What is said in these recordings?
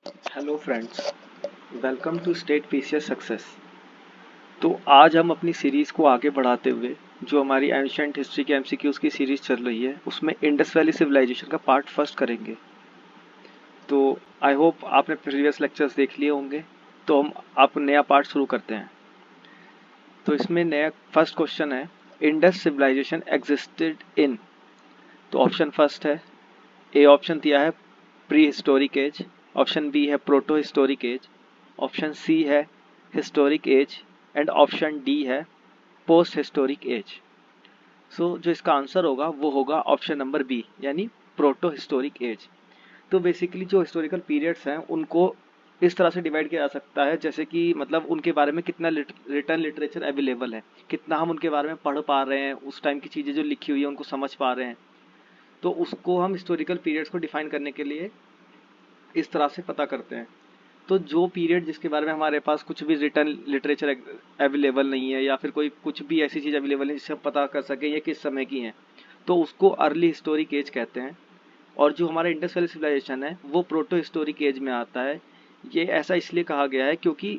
Hello friends, welcome to state PCS success. तो आज हम अपनी सीरीज़ को आगे बढ़ाते हुए जो हमारी एंशिएंट हिस्ट्री के एमसीक्यूज़ की सीरीज़ चल रही है उसमें इंडस वैली सिविलाइजेशन का पार्ट फर्स्ट करेंगे। तो आई होप आपने प्रीवियस लेक्चर्स देख लिए होंगे। तो हम आप नया पार्ट शुरू करते हैं। तो इसमें नया फर्स्ट क्वेश्चन है, इंडस सिविलाइजेशन एग्जिस्टेड इन। तो ऑप्शन फर्स्ट है, ए ऑप्शन दिया है prehistoric age, option B है protohistoric age, option C है historic age and option D है पोस्ट हिस्टोरिक एज। सो जो इसका आंसर होगा वो होगा ऑप्शन नंबर बी यानी प्रोटो हिस्टोरिक एज। तो बेसिकली जो हिस्टोरिकल पीरियड्स हैं उनको इस तरह से डिवाइड किया जा सकता है जैसे कि मतलब उनके बारे में कितना रिटर्न लिटरेचर अवेलेबल है, कितना हम उनके बारे में पढ़ पा रहे हैं, उस टाइम की चीज़ें जो लिखी हुई है उनको समझ पा रहे हैं। तो उसको हम हिस्टोरिकल पीरियड्स को डिफाइन करने के लिए इस तरह से पता करते हैं। तो जो पीरियड जिसके बारे में हमारे पास कुछ भी रिटर्न लिटरेचर अवेलेबल नहीं है या फिर कोई कुछ भी ऐसी चीज़ अवेलेबल नहीं जिससे हम पता कर सकें ये किस समय की हैं, तो उसको अर्ली हिस्टोरिक एज कहते हैं। और जो हमारा इंडस वैली सिविलाइजेशन है वो प्रोटो हिस्टोरिक एज में आता है। ये ऐसा इसलिए कहा गया है क्योंकि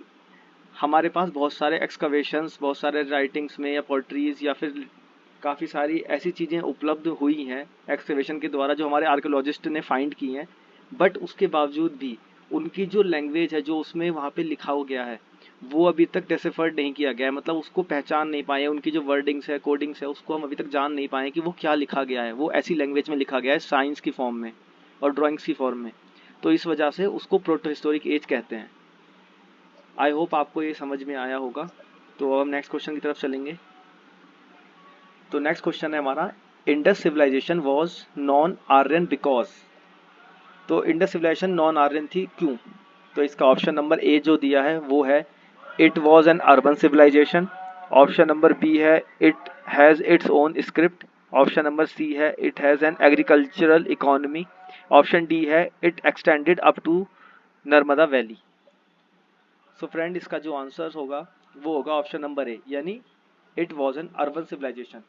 हमारे पास बहुत सारे एक्सकवेशंस, बहुत सारे राइटिंग्स में या पोट्रीज या फिर काफ़ी सारी ऐसी चीज़ें उपलब्ध हुई हैं एक्सकवेशन के द्वारा जो हमारे आर्कियोलॉजिस्ट ने फाइंड की हैं। बट उसके बावजूद भी उनकी जो लैंग्वेज है जो उसमें वहाँ पे लिखा हो गया है वो अभी तक डेसिफर्ड नहीं किया गया है, मतलब उसको पहचान नहीं पाए। उनकी जो वर्डिंग्स है, कोडिंग्स है, उसको हम अभी तक जान नहीं पाए कि वो क्या लिखा गया है। वो ऐसी लैंग्वेज में लिखा गया है साइंस की फॉर्म में और ड्राइंग्स की फॉर्म में। तो इस वजह से उसको प्रोटो हिस्टोरिक एज कहते हैं। आई होप आपको ये समझ में आया होगा। तो अब हम नेक्स्ट क्वेश्चन की तरफ चलेंगे। तो नेक्स्ट क्वेश्चन है हमारा, Indus civilisation was non Aryan because. तो इंडस सिविलाइजेशन नॉन आर्यन थी क्यों? तो इसका ऑप्शन नंबर ए जो दिया है वो है it was an urban civilisation, option number B है it has its own script, option number C है it has an agricultural economy, option D है it extended up to Narmada valley. So friend इसका जो आंसर होगा वो होगा option number A यानी it was an urban civilisation.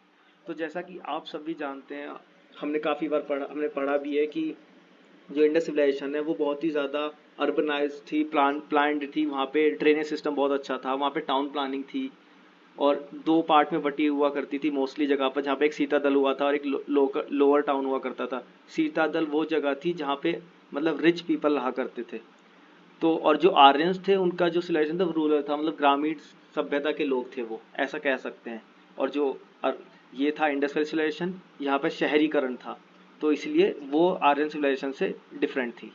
तो जैसा कि आप सभी जानते हैं, हमने पढ़ा भी है कि जो इंडस सिविलाइजेशन है वो बहुत ही ज़्यादा अर्बनाइज थी, प्लान्ड थी। वहाँ पे ड्रेनेज सिस्टम बहुत अच्छा था, वहाँ पे टाउन प्लानिंग थी और दो पार्ट में बटी हुआ करती थी मोस्टली जगह पर, जहाँ पे एक सीतादल हुआ था और एक लोअर टाउन हुआ करता था। सीतादल वो जगह थी जहाँ पे मतलब रिच पीपल रहा करते थे। तो और जो आर्यंस थे उनका जो सिविलाइजेशन था वो रूरल था, मतलब ग्रामीण सभ्यता के लोग थे, वो ऐसा कह सकते हैं। और जो ये था इंडस वैली सिविलाइजेशन, यहाँ पे शहरीकरण था, तो इसलिए वो आर्यन सिविलाइजेशन से डिफरेंट थी।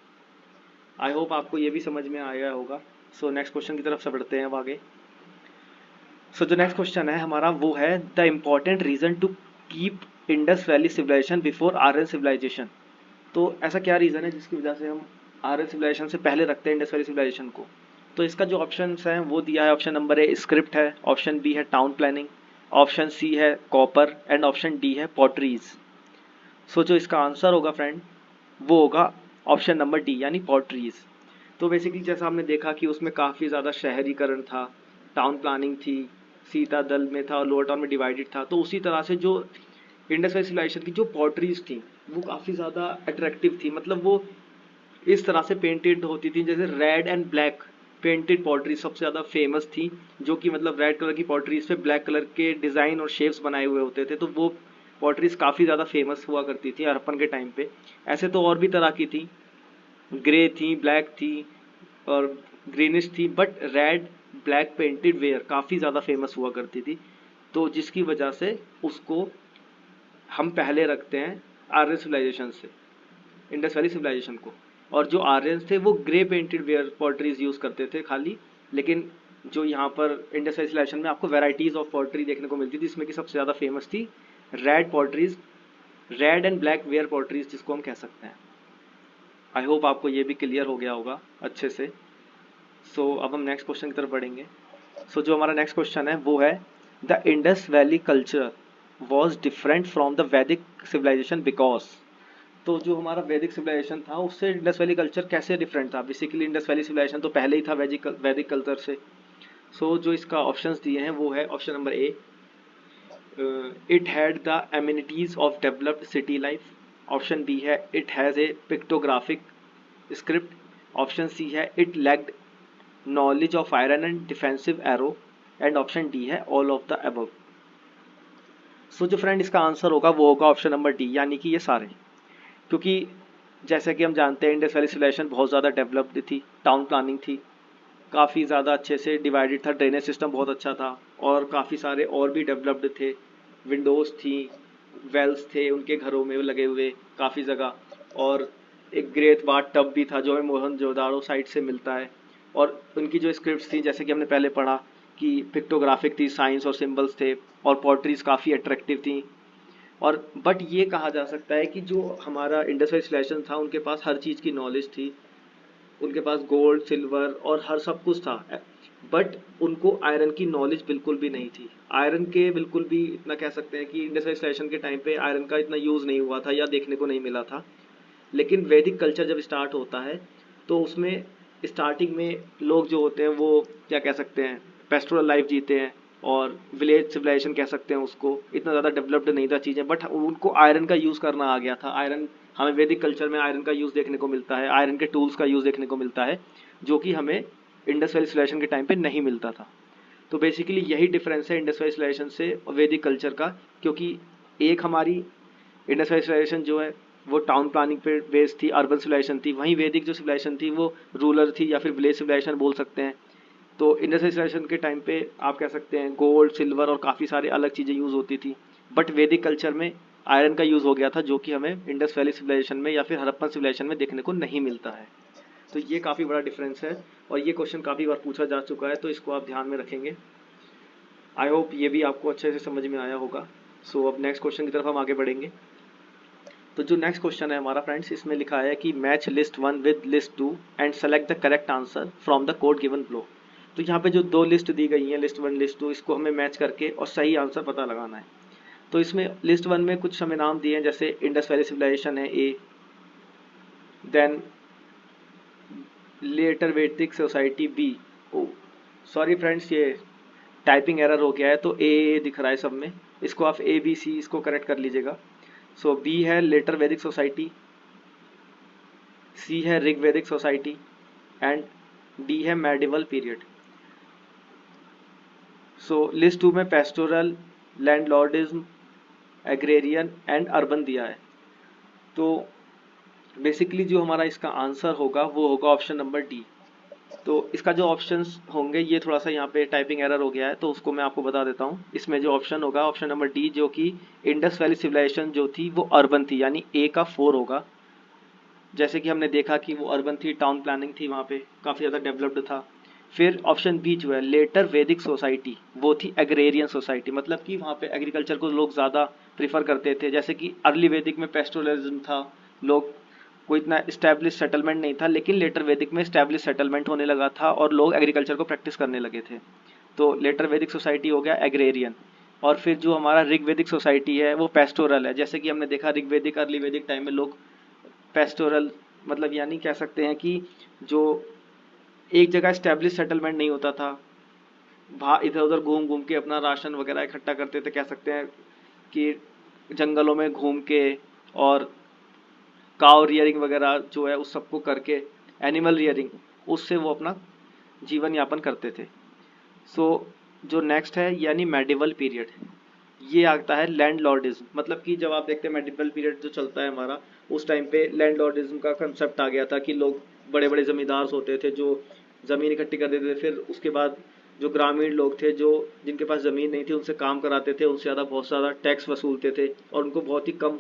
आई होप आपको ये भी समझ में आया होगा। सो नेक्स्ट क्वेश्चन की तरफ से बढ़ते हैं अब आगे। सो जो नेक्स्ट क्वेश्चन है हमारा वो है the important reason to keep Indus valley civilisation before Aryan civilisation. तो ऐसा क्या रीज़न है जिसकी वजह से हम आर्यन सिविलाइजेशन से पहले रखते हैं इंडस वैली सिविलाइजेशन को? तो इसका जो ऑप्शन है वो दिया है, ऑप्शन नंबर ए स्क्रिप्ट है, ऑप्शन बी है टाउन प्लानिंग, ऑप्शन सी है कॉपर एंड ऑप्शन डी है पॉटरीज। सो जो इसका आंसर होगा फ्रेंड वो होगा ऑप्शन नंबर डी यानी पॉटरीज। तो बेसिकली जैसा हमने देखा कि उसमें काफ़ी ज़्यादा शहरीकरण था, टाउन प्लानिंग थी, सीता दल में था और लोअर टाउन में डिवाइडेड था। तो उसी तरह से जो इंडस वैली सिविलाइजेशन की जो पॉटरीज थी वो काफ़ी ज़्यादा अट्रैक्टिव थी, मतलब वो इस तरह से पेंटेड होती थी जैसे red and black painted pottery सबसे ज़्यादा फेमस थी, जो कि मतलब रेड कलर की पॉटरीज पे ब्लैक कलर के डिज़ाइन और शेप्स बनाए हुए होते थे। तो वो पॉटरीज काफ़ी ज़्यादा फेमस हुआ करती थी हड़प्पन के टाइम पे। ऐसे तो और भी तरह की थी, ग्रे थी, ब्लैक थी और ग्रीनिश थी, but red black painted ware काफ़ी ज़्यादा फेमस हुआ करती थी। तो जिसकी वजह से उसको हम पहले रखते हैं आर्यन सिविलाइजेशन से, इंडस वैली सिविलाइजेशन को। और जो आर्यंस थे वो grey painted ware potteries use करते थे खाली। लेकिन जो यहाँ पर इंडस वैली सिविलाइजेशन में आपको वेराइटीज़ ऑफ पॉटरी देखने को मिलती थी, जिसमें कि सबसे ज़्यादा फेमस थी red potteries, red and black ware potteries जिसको हम कह सकते हैं। आई होप आपको ये भी क्लियर हो गया होगा अच्छे से। अब हम नेक्स्ट क्वेश्चन की तरफ बढ़ेंगे। जो हमारा नेक्स्ट क्वेश्चन है वो है the Indus valley culture was different from the वैदिक सिविलाइजेशन बिकॉज। तो जो हमारा वैदिक सिविलाइजेशन था उससे इंडस वैली कल्चर कैसे डिफरेंट था? बेसिकली इंडस वैली सिविलाइजेशन तो पहले ही था वैदिक कल्चर से। जो इसका ऑप्शंस दिए हैं वो है option number A it had the amenities of developed city life, option B है it has a pictographic script, option C है it lacked knowledge of iron and defensive arrow, and option D है all of the above. So जो friend इसका answer होगा वो होगा option number D, यानी कि ये सारे। क्योंकि जैसे कि हम जानते हैं इंडस वैली सिविलाइजेशन बहुत ज़्यादा डेवलप्ड थी, टाउन प्लानिंग थी, काफ़ी ज़्यादा अच्छे से डिवाइडेड था, ड्रेनेज सिस्टम बहुत अच्छा था, और काफ़ी सारे और भी डेवलप्ड थे, विंडोज़ थी, वेल्स थे उनके घरों में लगे हुए काफ़ी जगह, और एक ग्रेट बाथ टब भी था जो हमें मोहनजोदाड़ो साइड से मिलता है। और उनकी जो स्क्रिप्ट्स थी जैसे कि हमने पहले पढ़ा कि पिक्टोग्राफिक थी, साइंस और सिंबल्स थे, और पोट्रीज काफ़ी अट्रैक्टिव थी। और बट ये कहा जा सकता है कि जो हमारा इंडस वैली सिविलाइजेशन था उनके पास हर चीज़ की नॉलेज थी, उनके पास गोल्ड सिल्वर और हर सब कुछ था, बट उनको आयरन की नॉलेज बिल्कुल भी नहीं थी। आयरन के बिल्कुल भी इतना कह सकते हैं कि इंडस वैली सिविलाइजेशन के टाइम पे आयरन का इतना यूज़ नहीं हुआ था या देखने को नहीं मिला था। लेकिन वैदिक कल्चर जब स्टार्ट होता है तो उसमें स्टार्टिंग में लोग जो होते हैं वो क्या कह सकते हैं, पेस्टोरल लाइफ जीते हैं, और विलेज सिविलाइजेशन कह सकते हैं उसको, इतना ज़्यादा डेवलप्ड नहीं था चीज़ें, बट उनको आयरन का यूज़ करना आ गया था। आयरन हमें वैदिक कल्चर में आयरन का यूज़ देखने को मिलता है, आयरन के टूल्स का यूज़ देखने को मिलता है, जो कि हमें इंडस वैली सिविलाइजेशन के टाइम पे नहीं मिलता था। तो बेसिकली यही डिफरेंस है इंडस वैली सिविलाइजेशन से वैदिक कल्चर का, क्योंकि एक हमारी इंडस वैली सिविलाइजेशन जो है वो टाउन प्लानिंग पे बेस्ड थी, अर्बन सिविलाइजेशन थी, वहीं वैदिक जो सिविलाइजेशन थी वो रूरल थी या फिर विलेज सिविलाइजेशन बोल सकते हैं। तो इंडस वैली सिविलाइजेशन के टाइम पे आप कह सकते हैं गोल्ड सिल्वर और काफ़ी सारे अलग चीज़ें यूज़ होती थी, बट वैदिक कल्चर में आयरन का यूज़ हो गया था, जो कि हमें इंडस वैली सिविलाइजेशन में या फिर हड़प्पन सिविलाइजेशन में देखने को नहीं मिलता है। तो ये काफ़ी बड़ा डिफरेंस है, और ये क्वेश्चन काफ़ी बार पूछा जा चुका है, तो इसको आप ध्यान में रखेंगे। आई होप ये भी आपको अच्छे से समझ में आया होगा। सो अब नेक्स्ट क्वेश्चन की तरफ हम आगे बढ़ेंगे। तो जो नेक्स्ट क्वेश्चन है हमारा फ्रेंड्स, इसमें लिखा है कि match list 1 with list 2 and select the correct answer from the code given below. तो यहाँ पे जो दो लिस्ट दी गई हैं, लिस्ट 1 लिस्ट 2, इसको हमें मैच करके और सही आंसर पता लगाना है। तो इसमें लिस्ट 1 में कुछ हमें नाम दिए हैं, जैसे इंडस वैली सिविलाइजेशन है ए, देन लेटर वैदिक सोसाइटी बी। ओ सॉरी फ्रेंड्स, ये टाइपिंग एरर हो गया है, तो ए दिख रहा है सब में, इसको आप ए बी सी इसको करेक्ट कर लीजिएगा। सो बी है लेटर वैदिक सोसाइटी, सी है ऋग वैदिक सोसाइटी, एंड डी है मेडिवल पीरियड। सो लिस्ट 2 में pastoral, landlordism, agrarian and urban दिया है। तो बेसिकली जो हमारा इसका आंसर होगा वो होगा ऑप्शन नंबर डी। तो इसका जो ऑप्शंस होंगे, ये थोड़ा सा यहाँ पे टाइपिंग एरर हो गया है, तो उसको मैं आपको बता देता हूँ। इसमें जो ऑप्शन होगा ऑप्शन नंबर डी, जो कि इंडस वैली सिविलाइजेशन जो थी वो अर्बन थी, यानी ए का 4 होगा। जैसे कि हमने देखा कि वो अर्बन थी, टाउन प्लानिंग थी, वहाँ पे काफ़ी ज़्यादा डेवलप्ड था। फिर ऑप्शन बी जो है लेटर वैदिक सोसाइटी, वो थी एग्रेरियन सोसाइटी, मतलब कि वहाँ पे एग्रीकल्चर को लोग ज़्यादा प्रीफर करते थे। जैसे कि अर्ली वैदिक में पेस्टोरलिज्म था, लोग कोई इतना इस्टेब्लिश सेटलमेंट नहीं था, लेकिन लेटर वैदिक में इस्टेब्लिश सेटलमेंट होने लगा था और लोग एग्रीकल्चर को प्रैक्टिस करने लगे थे। तो लेटर वैदिक सोसाइटी हो गया एग्रेरियन। और फिर जो हमारा ऋग्वैदिक सोसाइटी है वो पेस्टोरल है। जैसे कि हमने देखा ऋग्वैदिक अर्ली वैदिक टाइम में लोग पेस्टोरल, मतलब यानी कह सकते हैं कि जो एक जगह स्टैब्लिश सेटलमेंट नहीं होता था, इधर उधर घूम घूम के अपना राशन वगैरह इकट्ठा करते थे, कह सकते हैं कि जंगलों में घूम के, और काव रियरिंग वगैरह जो है उस सबको करके, एनिमल रियरिंग, उससे वो अपना जीवन यापन करते थे। सो जो नेक्स्ट है यानी मेडिवल पीरियड, ये आता है लैंडलॉर्डिज्म। मतलब कि जब आप देखते हैं मेडिवल पीरियड जो चलता है हमारा, उस टाइम पे लैंडलॉर्डिज्म का कंसेप्ट आ गया था कि लोग बड़े बड़े जमींदार होते थे जो ज़मीन इकट्ठी कर देते थे। फिर उसके बाद जो ग्रामीण लोग थे, जो जिनके पास ज़मीन नहीं थी, उनसे काम कराते थे, उनसे ज़्यादा बहुत ज़्यादा टैक्स वसूलते थे, और उनको बहुत ही कम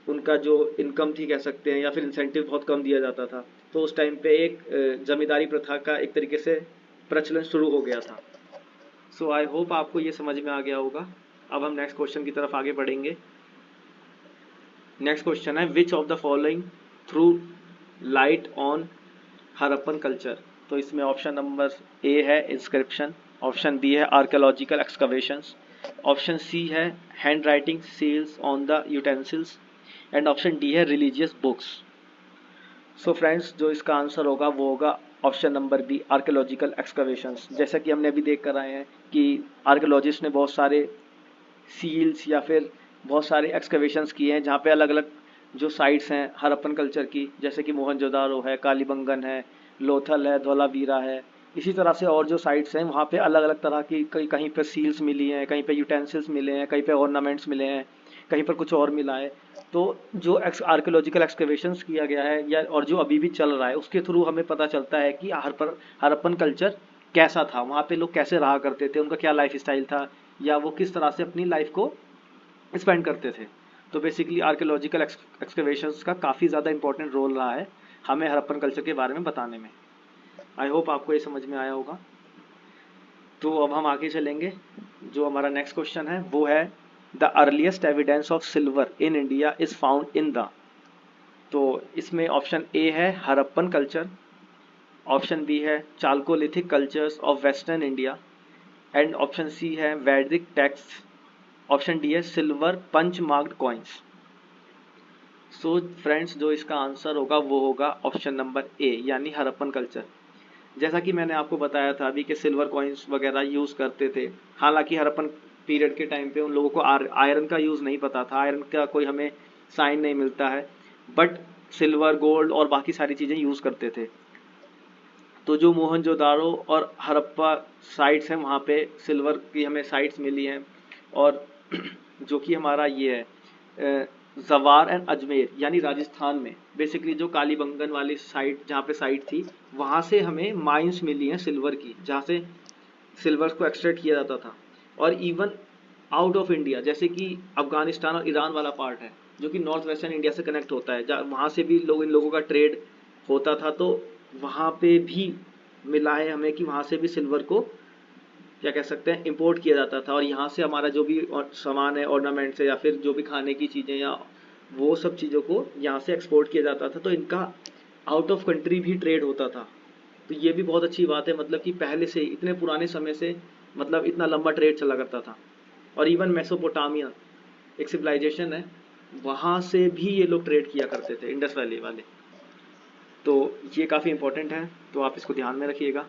उनका जो इनकम थी कह सकते हैं, या फिर इंसेंटिव बहुत कम दिया जाता था। तो उस टाइम पे एक जमींदारी प्रथा का एक तरीके से प्रचलन शुरू हो गया था। सो आई होप आपको ये समझ में आ गया होगा। अब हम नेक्स्ट क्वेश्चन की तरफ आगे बढ़ेंगे। नेक्स्ट क्वेश्चन है which of the following through light on Harappan culture. तो इसमें ऑप्शन नंबर ए है इंस्क्रिप्शन, ऑप्शन बी है आर्कियोलॉजिकल एक्सकवेशंस, ऑप्शन सी है hand writing seals on the utensils, and option D है रिलीजियस बुक्स। सो फ्रेंड्स, जो इसका answer होगा वो होगा option number B archaeological excavations. जैसा कि हमने अभी देख कर आए हैं कि आर्कियोलॉजिस्ट ने बहुत सारे सील्स या फिर बहुत सारे एक्सकवेशंस किए हैं, जहाँ पे अलग अलग जो साइट्स हैं हड़प्पन कल्चर की, जैसे कि मोहनजोदारो है, कालीबंगन है, लोथल है, धौलावीरा है, इसी तरह से और जो साइट्स हैं वहाँ पे अलग अलग तरह की कहीं पे सील्स मिली हैं, कहीं पे यूटेंसिल्स मिले हैं, कहीं पे ऑर्नामेंट्स मिले हैं, कहीं पर कुछ और मिला है। तो जो आर्कियोलॉजिकल एक्सकवेशंस किया गया है या और जो अभी भी चल रहा है उसके थ्रू हमें पता चलता है कि हड़प्पन कल्चर कैसा था, वहाँ पे लोग कैसे रहा करते थे, उनका क्या लाइफ स्टाइल था, या वो किस तरह से अपनी लाइफ को स्पेंड करते थे। तो बेसिकली आर्कियोलॉजिकल एक्सकवेशंस का काफ़ी ज़्यादा इंपॉर्टेंट रोल रहा है हमें हड़प्पन कल्चर के बारे में बताने में। आई होप आपको ये समझ में आया होगा। तो अब हम आगे चलेंगे। जो हमारा नेक्स्ट क्वेश्चन है वो है the earliest evidence of silver in India is found in the. तो इसमें ऑप्शन ए है हड़प्पन कल्चर, ऑप्शन बी है chalcolithic cultures of western India, and option C है वैदिक टेक्स्ट, ऑप्शन डी है silver punch marked coins. So friends, जो इसका answer होगा वो होगा ऑप्शन नंबर ए, यानी हड़प्पन कल्चर। जैसा कि मैंने आपको बताया था अभी कि सिल्वर कॉइन्स वगैरह यूज़ करते थे। हालांकि हड़प्पन पीरियड के टाइम पे उन लोगों को आयरन का यूज़ नहीं पता था, आयरन का कोई हमें साइन नहीं मिलता है, बट सिल्वर, गोल्ड और बाकी सारी चीज़ें यूज़ करते थे। तो जो मोहनजोदारो और हड़प्पा साइट्स हैं वहाँ पे सिल्वर की हमें साइट्स मिली हैं। और जो कि हमारा ये है जवार एंड अजमेर यानी राजस्थान में, बेसिकली जो कालीबंगन वाली साइट जहाँ पे साइट थी वहाँ से हमें माइंस मिली हैं सिल्वर की, जहाँ से सिल्वर को एक्सट्रैक्ट किया जाता था। और इवन आउट ऑफ इंडिया, जैसे कि अफगानिस्तान और ईरान वाला पार्ट है जो कि नॉर्थ वेस्टर्न इंडिया से कनेक्ट होता है, वहाँ से भी इन लोगों का ट्रेड होता था। तो वहाँ पे भी मिला है हमें कि वहाँ से भी सिल्वर को क्या कह सकते हैं इंपोर्ट किया जाता था, और यहाँ से हमारा जो भी सामान है, ऑर्नामेंट्स है या फिर जो भी खाने की चीज़ें या वो सब चीज़ों को यहाँ से एक्सपोर्ट किया जाता था। तो इनका आउट ऑफ कंट्री भी ट्रेड होता था। तो ये भी बहुत अच्छी बात है, मतलब कि पहले से इतने पुराने समय से मतलब इतना लंबा ट्रेड चला करता था। और इवन मेसोपोटामिया एक सिविलाइजेशन है, वहाँ से भी ये लोग ट्रेड किया करते थे, इंडस वैली वाले। तो ये काफ़ी इंपॉर्टेंट है, तो आप इसको ध्यान में रखिएगा।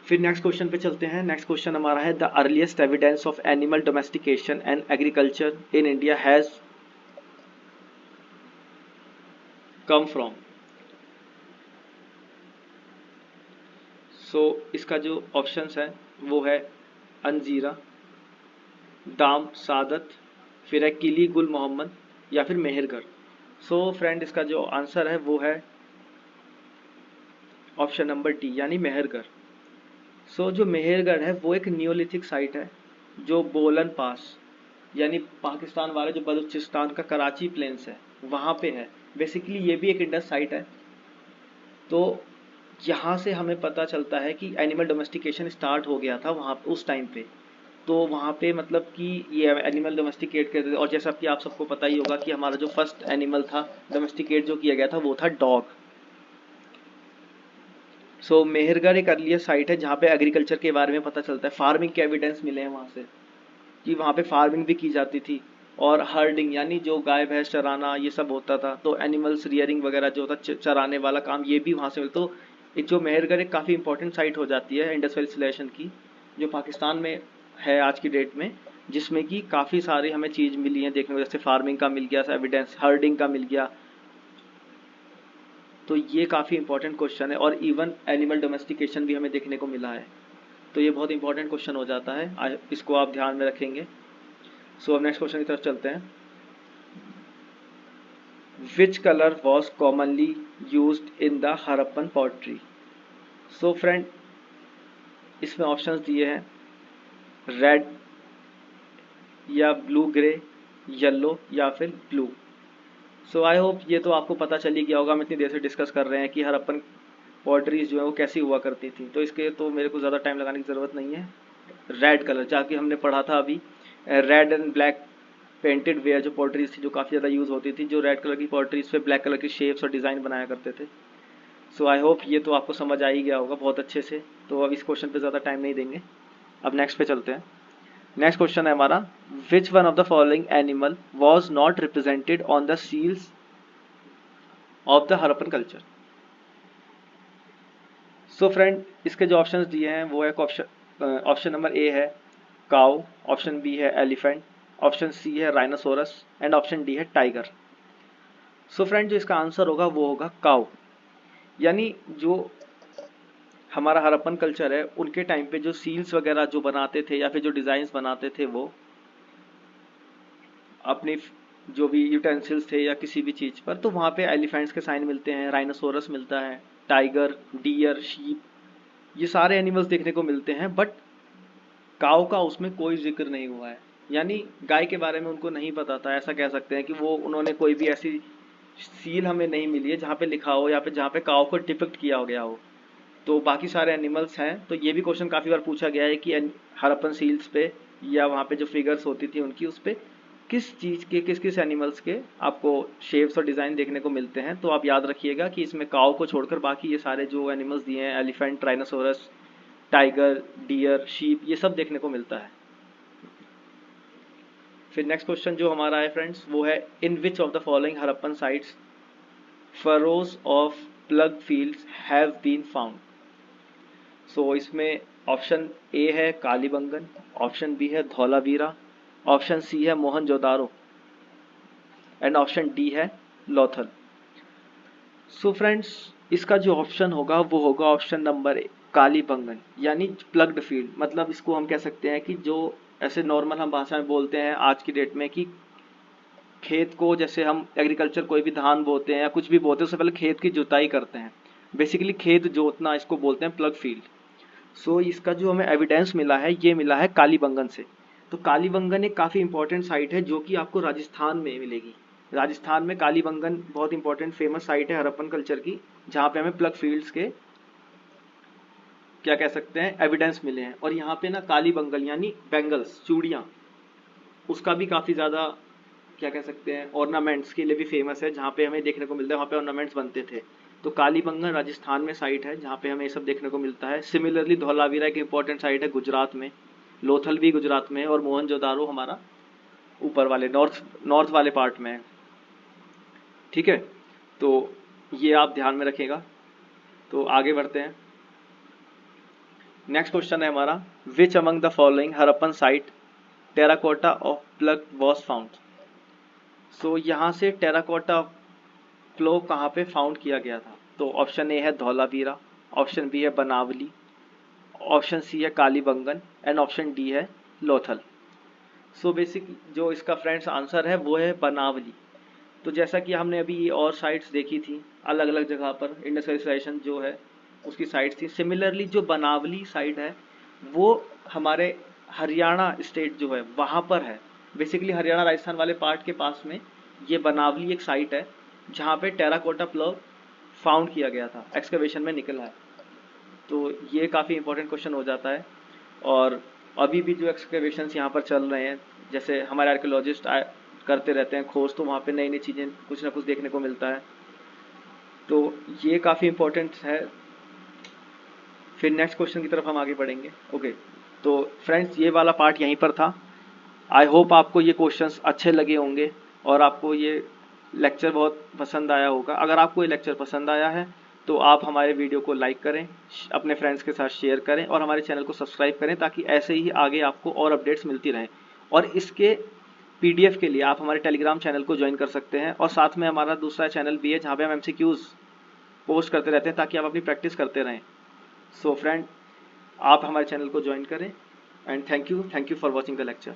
फिर नेक्स्ट क्वेश्चन पे चलते हैं। नेक्स्ट क्वेश्चन हमारा है the earliest evidence of animal domestication and agriculture in India has come from. So इसका जो ऑप्शंस है वो है अंजीरा, दाम सादत, फिर है किली गुल मोहम्मद या फिर मेहरगढ़। सो फ्रेंड, इसका जो आंसर है वो है ऑप्शन नंबर डी, यानी मेहरगढ़। सो जो मेहरगढ़ है वो एक नियोलिथिक साइट है जो बोलन पास यानी पाकिस्तान वाले जो बलूचिस्तान का कराची प्लेन्स है वहाँ पे है। बेसिकली ये भी एक इंडस साइट है। तो यहाँ से हमें पता चलता है कि एनिमल डोमेस्टिकेशन स्टार्ट हो गया था वहाँ उस टाइम पे। तो वहाँ पे मतलब कि ये एनिमल डोमेस्टिकेट करते थे। और जैसा कि आप सबको पता ही होगा कि हमारा जो फर्स्ट एनिमल था डोमेस्टिकेट जो किया गया था वो था डॉग। सो मेहरगढ़ एक अर्लीस्ट साइट है जहाँ पे एग्रीकल्चर के बारे में पता चलता है, फार्मिंग के एविडेंस मिले हैं वहाँ से कि वहाँ पे फार्मिंग भी की जाती थी। और हर्डिंग यानी जो गाय भैंस चराना ये सब होता था, तो एनिमल्स रियरिंग वगैरह जो होता चराने वाला काम ये भी वहाँ से मिलता। तो एक जो मेहरगढ़ एक काफ़ी इंपॉर्टेंट साइट हो जाती है इंडस वैली सिविलाइजेशन की, जो पाकिस्तान में है आज की डेट में, जिसमें कि काफ़ी सारी हमें चीज़ मिली है देखने को, जैसे फार्मिंग का मिल गया एविडेंस, हर्डिंग का मिल गया। तो ये काफ़ी इंपॉर्टेंट क्वेश्चन है। और इवन एनिमल डोमेस्टिकेशन भी हमें देखने को मिला है। तो ये बहुत इंपॉर्टेंट क्वेश्चन हो जाता है, इसको आप ध्यान में रखेंगे। सो अब नेक्स्ट क्वेश्चन की तरफ चलते हैं। Which colour was commonly used in the Harappan pottery. So friend, इसमें ऑप्शंस दिए हैं रेड या ब्लू ग्रे, येलो या फिर ब्लू। सो आई होप ये तो आपको पता चल ही गया होगा। हम इतनी देर से डिस्कस कर रहे हैं कि हड़प्पन पॉटरीज जो है वो कैसी हुआ करती थी, तो इसके तो मेरे को ज़्यादा टाइम लगाने की ज़रूरत नहीं है। रेड कलर, जाके हमने पढ़ा था अभी, red and black painted ware जो पॉटरीज थी जो काफ़ी ज़्यादा यूज़ होती थी, जो रेड कलर की पॉटरीज पे ब्लैक कलर की शेप्स और डिज़ाइन बनाया करते थे। सो आई होप ये तो आपको समझ आ ही गया होगा बहुत अच्छे से। तो अब इस क्वेश्चन पे ज़्यादा टाइम नहीं देंगे, अब नेक्स्ट पे चलते हैं। नेक्स्ट क्वेश्चन है हमारा, which one of the following animal was not represented on the seals of the Harappan culture. So friend, इसके जो ऑप्शंस दिए हैं वो है ऑप्शन नंबर ए है काउ, ऑप्शन बी है एलिफेंट, ऑप्शन सी है राइनोसोरस एंड ऑप्शन डी है टाइगर। सो फ्रेंड जो इसका आंसर होगा वो होगा काऊ। यानी जो हमारा हड़प्पन कल्चर है उनके टाइम पे जो सील्स वगैरह जो बनाते थे या फिर जो डिजाइन्स बनाते थे वो अपनी जो भी यूटेंसिल्स थे या किसी भी चीज पर, तो वहाँ पे एलिफेंट्स के साइन मिलते हैं, राइनोसोरस मिलता है, टाइगर, डियर, शीप, ये सारे एनिमल्स देखने को मिलते हैं, बट काऊ का उसमें कोई जिक्र नहीं हुआ है। यानी गाय के बारे में उनको नहीं पता था, ऐसा कह सकते हैं कि वो उन्होंने कोई भी ऐसी सील हमें नहीं मिली है जहाँ पे लिखा हो या फिर जहाँ पे काऊ को डिपिक्ट किया गया हो। तो बाकी सारे एनिमल्स हैं, तो ये भी क्वेश्चन काफ़ी बार पूछा गया है कि हड़प्पन सील्स पे या वहाँ पे जो फिगर्स होती थी उनकी, उस पे किस चीज़ के किस किस एनिमल्स के आपको शेप्स और डिज़ाइन देखने को मिलते हैं। तो आप याद रखिएगा कि इसमें काऊ को छोड़कर बाकी ये सारे जो एनिमल्स दिए हैं, elephant, rhinoceros, tiger, deer, sheep, ये सब देखने को मिलता है। फिर नेक्स्ट क्वेश्चन जो हमारा है फ्रेंड्स वो है in which of the following Harappan sites furrows of plough fields have been found. So इसमें ऑप्शन ए है कालीबंगन, ऑप्शन बी है धौलावीरा, ऑप्शन सी है मोहनजोदारो एंड ऑप्शन डी है लोथल। सो फ्रेंड्स इसका जो ऑप्शन होगा वो होगा ऑप्शन नंबर ए कालीबंगन, यानी प्लग्ड फील्ड। मतलब इसको हम कह सकते हैं कि जो ऐसे नॉर्मल हम भाषा में बोलते हैं आज की डेट में कि खेत को, जैसे हम एग्रीकल्चर कोई भी धान बोते हैं या कुछ भी बोते हैं उससे पहले खेत की जुताई करते हैं, बेसिकली खेत जोतना इसको बोलते हैं प्लग फील्ड। सो इसका जो हमें एविडेंस मिला है ये मिला है कालीबंगन से। तो कालीबंगन एक काफ़ी इंपॉर्टेंट साइट है जो कि आपको राजस्थान में मिलेगी। राजस्थान में कालीबंगन बहुत इंपॉर्टेंट फेमस साइट है हड़प्पन कल्चर की, जहाँ पे हमें प्लग फील्ड्स के क्या कह सकते हैं एविडेंस मिले हैं। और यहाँ पे ना कालीबंगल यानी बैंगल्स, चूड़ियाँ, उसका भी काफ़ी ज़्यादा क्या कह सकते हैं ऑर्नामेंट्स के लिए भी फेमस है, जहाँ पे हमें देखने को मिलता है, वहाँ पे ऑर्नामेंट्स बनते थे। तो कालीबंगन राजस्थान में साइट है जहाँ पे हमें ये सब देखने को मिलता है। सिमिलरली धौलावीरा एक इंपॉर्टेंट साइट है गुजरात में, लोथल भी गुजरात में है, और मोहनजोदारो हमारा ऊपर वाले नॉर्थ वाले पार्ट में है। ठीक है, तो ये आप ध्यान में रखिएगा। तो आगे बढ़ते हैं। नेक्स्ट क्वेश्चन है हमारा which among the following Harappan site terracotta of plough was found. So यहाँ से टेराकोटा प्लो कहाँ पे फाउंड किया गया था। तो ऑप्शन ए है धौलावीरा, ऑप्शन बी है बनावली, ऑप्शन सी है कालीबंगन एंड ऑप्शन डी है लोथल। सो बेसिक जो इसका फ्रेंड्स आंसर है वो है बनावली। तो जैसा कि हमने अभी ये और साइट्स देखी थी अलग अलग जगह पर, इंडस्ट्रियलाइजेशन जो है उसकी साइट्स थी, सिमिलरली जो बनावली साइट है वो हमारे हरियाणा स्टेट जो है वहाँ पर है। बेसिकली हरियाणा राजस्थान वाले पार्ट के पास में ये बनावली एक साइट है जहाँ पे टेराकोटा प्लग फाउंड किया गया था, एक्सकवेशन में निकला है। तो ये काफ़ी इंपॉर्टेंट क्वेश्चन हो जाता है। और अभी भी जो एक्सकवेशंस यहाँ पर चल रहे हैं, जैसे हमारे आर्कियोलॉजिस्ट करते रहते हैं खोज, तो वहाँ पे नई नई चीज़ें कुछ ना कुछ देखने को मिलता है। तो ये काफ़ी इंपॉर्टेंट है। फिर नेक्स्ट क्वेश्चन की तरफ हम आगे बढ़ेंगे। ओके, तो फ्रेंड्स ये वाला पार्ट यहीं पर था। आई होप आपको ये क्वेश्चंस अच्छे लगे होंगे और आपको ये लेक्चर बहुत पसंद आया होगा। अगर आपको ये लेक्चर पसंद आया है तो आप हमारे वीडियो को लाइक करें, अपने फ्रेंड्स के साथ शेयर करें और हमारे चैनल को सब्सक्राइब करें, ताकि ऐसे ही आगे आपको और अपडेट्स मिलती रहें। और इसके पीडीएफ के लिए आप हमारे टेलीग्राम चैनल को ज्वाइन कर सकते हैं, और साथ में हमारा दूसरा चैनल भी है जहाँ पे हम एमसीक्यूज़ पोस्ट करते रहते हैं ताकि आप अपनी प्रैक्टिस करते रहें। सो फ्रेंड, आप हमारे चैनल को ज्वाइन करें and thank you for watching the lecture.